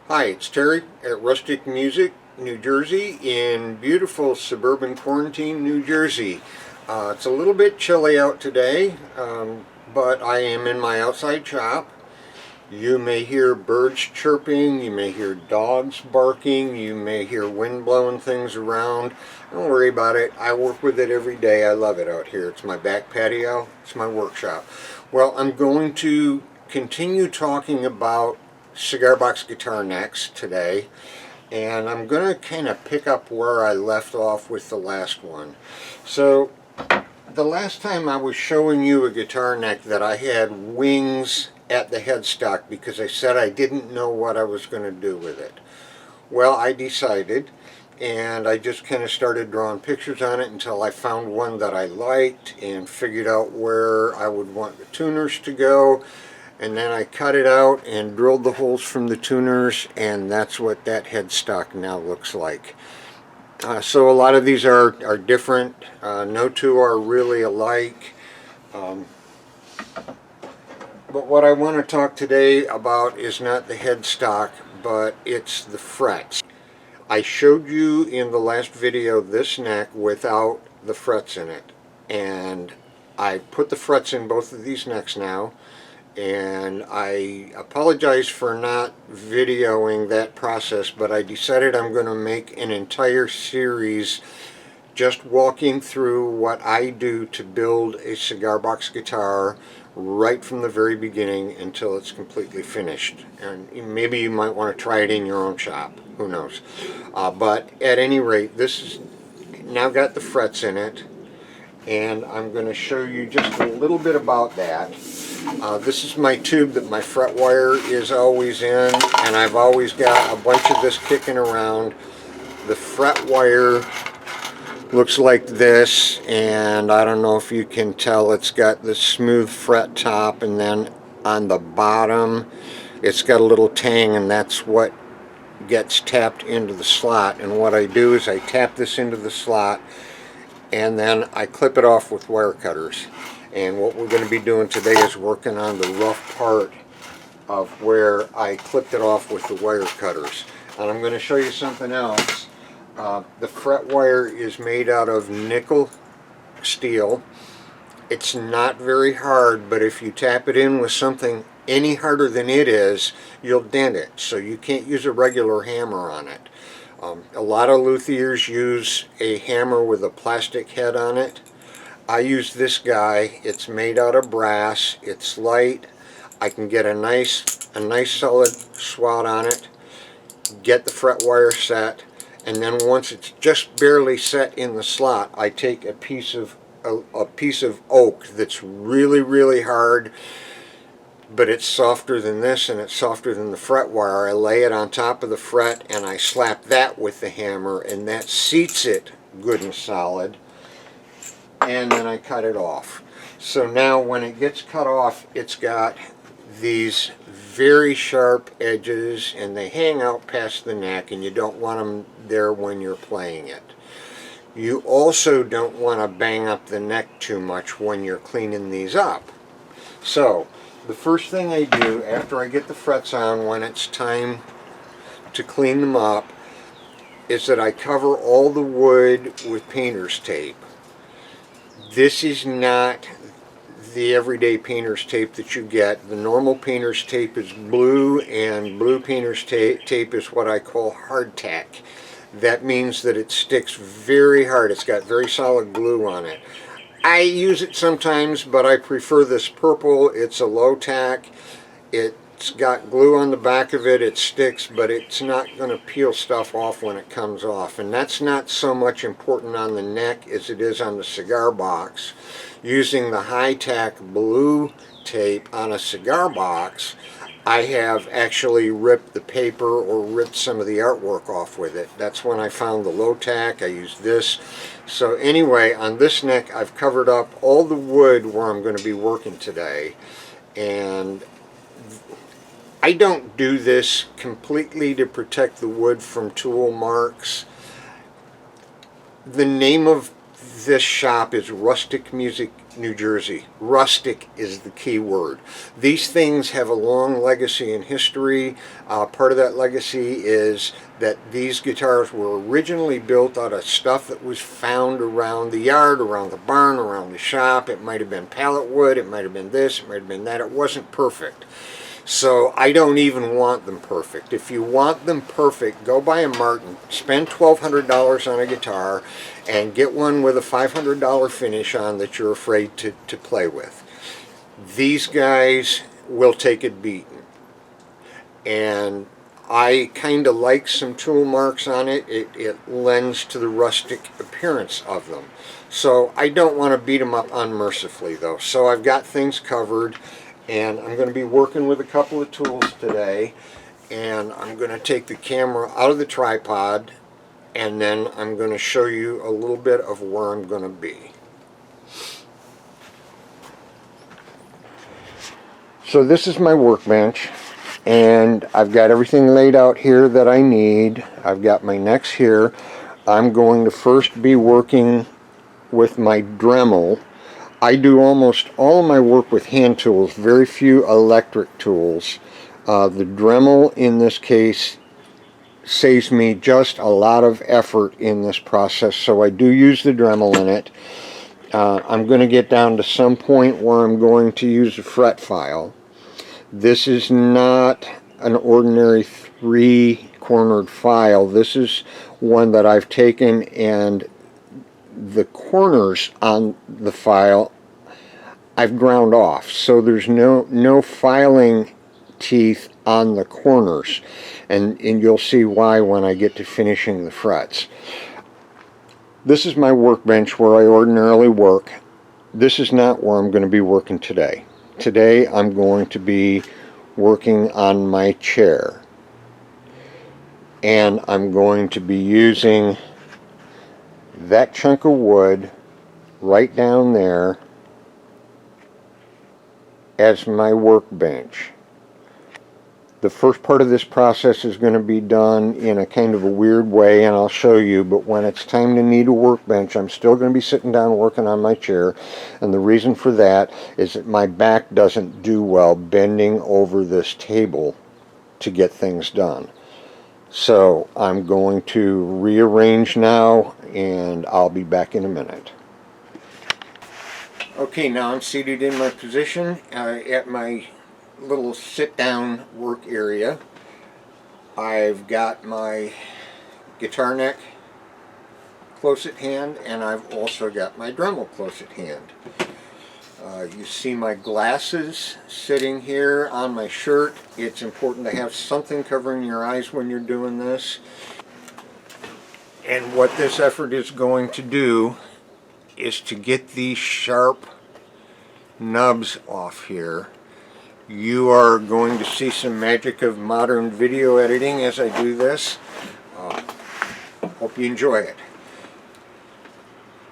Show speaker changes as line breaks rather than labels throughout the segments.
Hi, it's Terry at Rustic Music, New Jersey, in beautiful suburban Quarantine, New Jersey. It's a little bit chilly out today, but I am in my outside shop. You may hear birds chirping, you may hear dogs barking, you may hear wind blowing things around. Don't worry about it. I work with it every day. I love it out here. It's my back patio, it's my workshop. Well, I'm going to continue talking about cigar box guitar necks today, and I'm going to kind of pick up where I left off with the last one. So the last time I was showing you a guitar neck that I had wings at the headstock because I said I didn't know what I was going to do with it. Well, I decided, and I just kind of started drawing pictures on it until I found one that I liked and figured out where I would want the tuners to go. And then I cut it out and drilled the holes from the tuners, and that's what that headstock now looks like. So a lot of these are different. No two are really alike. But what I want to talk today about is not the headstock, but it's the frets. I showed you in the last video this neck without the frets in it. And I put the frets in both of these necks now. And I apologize for not videoing that process, but I decided I'm going to make an entire series just walking through what I do to build a cigar box guitar right from the very beginning until it's completely finished. And maybe you might want to try it in your own shop, who knows. But at any rate, this is now got the frets in it, and I'm going to show you just a little bit about that. This is my tube that my fret wire is always in, and I've always got a bunch of this kicking around. The fret wire looks like this, and I don't know if you can tell, it's got this smooth fret top, and then on the bottom it's got a little tang, and that's what gets tapped into the slot. And what I do is I tap this into the slot, and then I clip it off with wire cutters. And what we're going to be doing today is working on the rough part of where I clipped it off with the wire cutters. And I'm going to show you something else. The fret wire is made out of nickel steel. It's not very hard, but if you tap it in with something any harder than it is, you'll dent it. So you can't use a regular hammer on it. A lot of luthiers use a hammer with a plastic head on it. I use this guy. It's made out of brass. It's light. I can get a nice solid swat on it, get the fret wire set, and then once it's just barely set in the slot, I take a piece of oak that's really hard, but it's softer than this and it's softer than the fret wire. I lay it on top of the fret and I slap that with the hammer, and that seats it good and solid. And then I cut it off. So now when it gets cut off, it's got these very sharp edges, and they hang out past the neck, and you don't want them there when you're playing it. You also don't want to bang up the neck too much when you're cleaning these up. So the first thing I do after I get the frets on, when it's time to clean them up, is that I cover all the wood with painter's tape. This is not the everyday painter's tape that you get. The normal painter's tape is blue, and blue painter's tape is what I call hardtack. That means that it sticks very hard. It's got very solid glue on it. I use it sometimes, but I prefer this purple. It's a low tack. It's got glue on the back of it. It sticks, but it's not going to peel stuff off when it comes off. And that's not so much important on the neck as it is on the cigar box. Using the high tack blue tape on a cigar box, I have actually ripped the paper or ripped some of the artwork off with it. That's when I found the low tack. I used this. So anyway, on this neck, I've covered up all the wood where I'm going to be working today. And I don't do this completely to protect the wood from tool marks. The name of this shop is Rustic Music New Jersey. Rustic is the key word. These things have a long legacy in history. Part of that legacy is that these guitars were originally built out of stuff that was found around the yard, around the barn, around the shop. It might have been pallet wood, it might have been this, it might have been that. It wasn't perfect. So I don't even want them perfect. If you want them perfect, go buy a Martin, spend $1,200 on a guitar, and get one with a $500 finish on that you're afraid to play with. These guys will take it beaten. And I kind of like some tool marks on it. It lends to the rustic appearance of them. So I don't want to beat them up unmercifully though. So I've got things covered, and I'm going to be working with a couple of tools today. And I'm going to take the camera out of the tripod, and then I'm going to show you a little bit of where I'm going to be. So this is my workbench, and I've got everything laid out here that I need. I've got my necks here. I'm going to first be working with my Dremel. I do almost all of my work with hand tools, very few electric tools. The Dremel in this case saves me just a lot of effort in this process, so I do use the Dremel in it. I'm going to get down to some point where I'm going to use a fret file. This is not an ordinary three-cornered file. This is one that I've taken, and the corners on the file I've ground off, so there's no filing teeth on the corners, and you'll see why when I get to finishing the frets. This is my workbench where I ordinarily work. This is not where I'm going to be working today. Today I'm going to be working on my chair, and I'm going to be using that chunk of wood right down there as my workbench. The first part of this process is going to be done in a kind of a weird way, and I'll show you, but when it's time to need a workbench, I'm still going to be sitting down working on my chair, and the reason for that is that my back doesn't do well bending over this table to get things done. So I'm going to rearrange now, and I'll be back in a minute. Okay, now I'm seated in my position at my little sit-down work area. I've got my guitar neck close at hand, and I've also got my Dremel close at hand. You see my glasses sitting here on my shirt. It's important to have something covering your eyes when you're doing this. And what this effort is going to do is to get these sharp nubs off here. You are going to see some magic of modern video editing as I do this. Hope you enjoy it.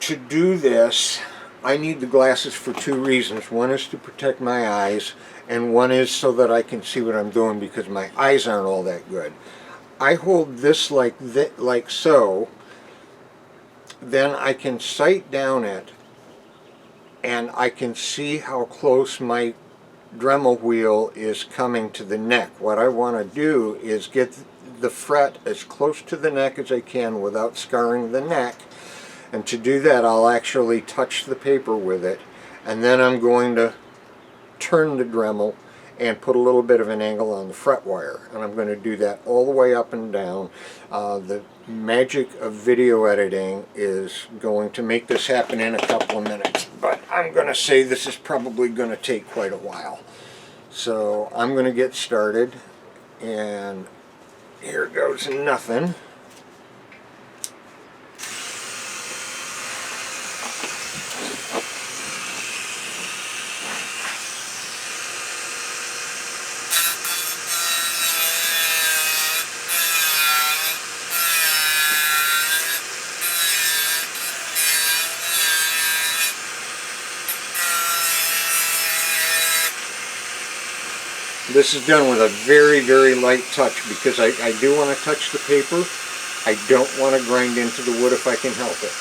To do this, I need the glasses for two reasons. One is to protect my eyes, and one is so that I can see what I'm doing because my eyes aren't all that good. I hold this like so, then I can sight down it, and I can see how close my Dremel wheel is coming to the neck. What I want to do is get the fret as close to the neck as I can without scarring the neck, and to do that I'll actually touch the paper with it, and then I'm going to turn the Dremel and put a little bit of an angle on the fret wire, and I'm going to do that all the way up and down. The magic of video editing is going to make this happen in a couple of minutes, but I'm going to say this is probably going to take quite a while. So I'm going to get started, and here goes nothing. This is done with a very, very light touch because I do want to touch the paper. I don't want to grind into the wood if I can help it.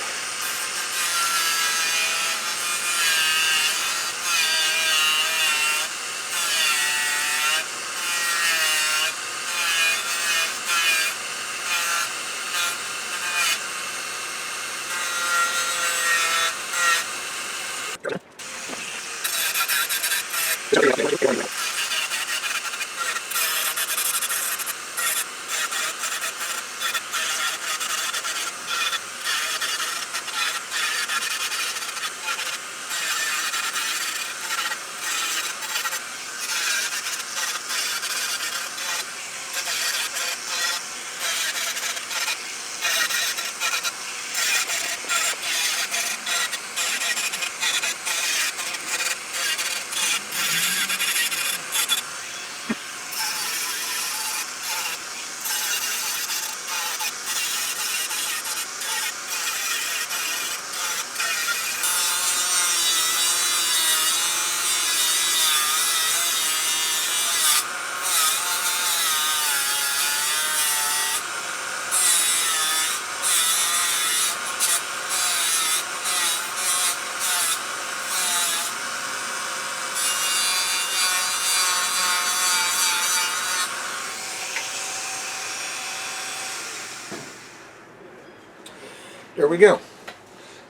there we go.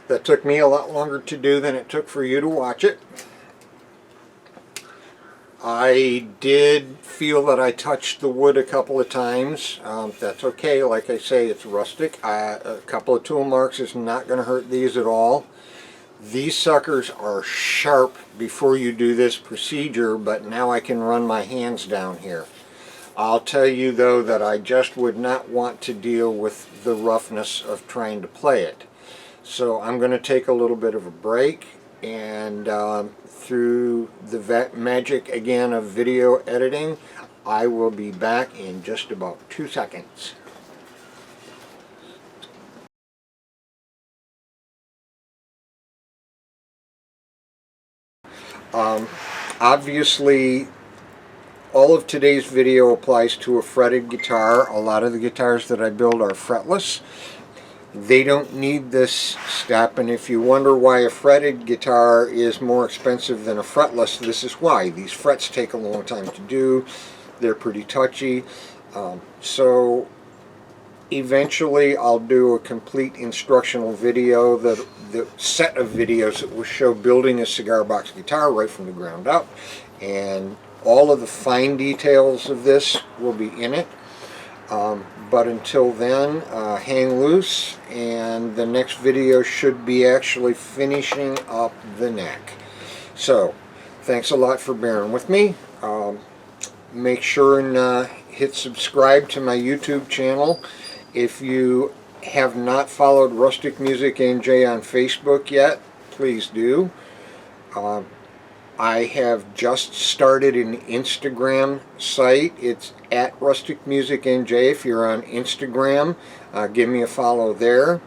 That took me a lot longer to do than it took for you to watch it. I did feel that I touched the wood a couple of times. That's okay. Like I say, it's rustic. A couple of tool marks is not going to hurt these at all. These suckers are sharp before you do this procedure, but now I can run my hands down here. I'll tell you though that I just would not want to deal with the roughness of trying to play it. So I'm going to take a little bit of a break, and through the magic again of video editing, I will be back in just about 2 seconds. Obviously, all of today's video applies to a fretted guitar. A lot of the guitars that I build are fretless. They don't need this step, and if you wonder why a fretted guitar is more expensive than a fretless, this is why. These frets take a long time to do. They're pretty touchy. So eventually I'll do a complete instructional video, the set of videos that will show building a cigar box guitar right from the ground up, and all of the fine details of this will be in it. But until then, hang loose, and the next video should be actually finishing up the neck. So, thanks a lot for bearing with me. Make sure and hit subscribe to my YouTube channel. If you have not followed Rustic Music NJ on Facebook yet, please do. I have just started an Instagram site. It's at Rustic Music NJ. If you're on Instagram, give me a follow there.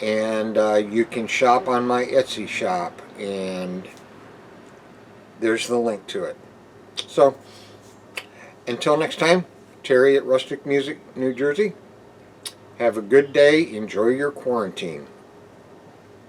And you can shop on my Etsy shop, and there's the link to it. So, until next time, Terry at Rustic Music, New Jersey. Have a good day. Enjoy your quarantine.